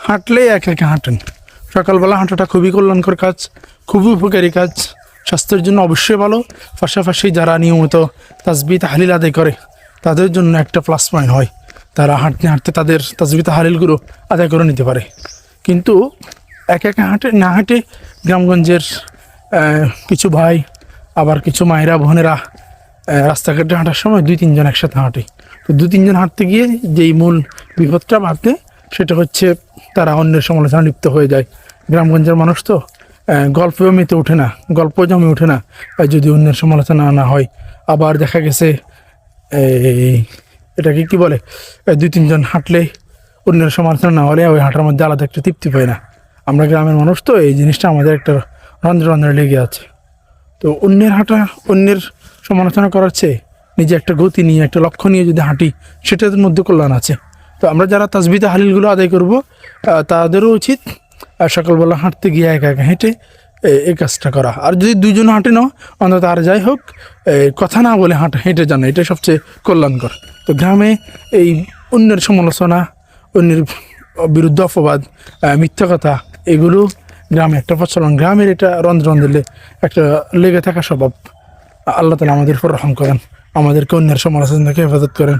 হাঁটলে একা একা হাঁটেন। সকালবেলা হাঁটাটা খুবই কল্যাণকর কাজ, খুবই উপকারী কাজ, স্বাস্থ্যের জন্য অবশ্যই ভালো। পাশাপাশি যারা নিয়মিত তাসবিহ তাহলিল আদায় করে তাদের জন্য একটা প্লাস পয়েন্ট হয়, তারা হাঁটতে হাঁটতে তাদের তাসবিহ তাহলিলগুলো আদায় করে নিতে পারে। কিন্তু একা একা হাঁটে গ্রামগঞ্জের কিছু ভাই, আবার কিছু মায়েরা বোনেরা রাস্তাঘাটে হাঁটার সময় 2-3 জন একসাথে হাঁটে। তো 2-3 জন হাঁটতে গিয়ে যেই মূল বিপদটা বাড়তে, সেটা হচ্ছে তারা অন্যের সমালোচনা লিপ্ত হয়ে যায়। গ্রামগঞ্জের মানুষ তো গল্পেও মেতে ওঠে না, গল্প জমে ওঠে না যদি অন্যের সমালোচনা না হয়। আবার দেখা গেছে এই এটাকে কি বলে, 2-3 জন হাঁটলে অন্যের সমালোচনা না হলে ওই হাঁটার মধ্যে আলাদা একটা তৃপ্তি পায় না। আমরা গ্রামের মানুষ তো এই জিনিসটা আমাদের একটা রন্ধ্রে রন্ধ্রে লেগে আছে। তো অন্যের হাঁটা, অন্যের সমালোচনা করার চেয়ে নিজে একটা গতি নিয়ে, একটা লক্ষ্য নিয়ে যদি হাঁটি, সেটার মধ্যে কল্যাণ আছে। তো আমরা যারা তাসবিহ তাহলিলগুলো আদায় করব, তাদেরও উচিত সকালবেলা হাঁটতে গিয়ে একা একা হেঁটে এই কাজটা করা। আর যদি 2 জন হাঁটে না, অন্তত আর যাই হোক কথা না বলে হেঁটে যান, এটা সবচেয়ে কল্যাণকর। তো গ্রামে এই অন্যের সমালোচনা, অন্যের বিরুদ্ধে অপবাদ, মিথ্যা কথা, এগুলো গ্রামে একটা প্রচলন। গ্রামের এটা রন্ধ্রে রন্ধ্রে একটা লেগে থাকা স্বভাব। আল্লাহ তাআলা আমাদের উপর রহম করেন, আমাদেরকে অন্যের সমালোচনা থেকে হেফাজত করেন।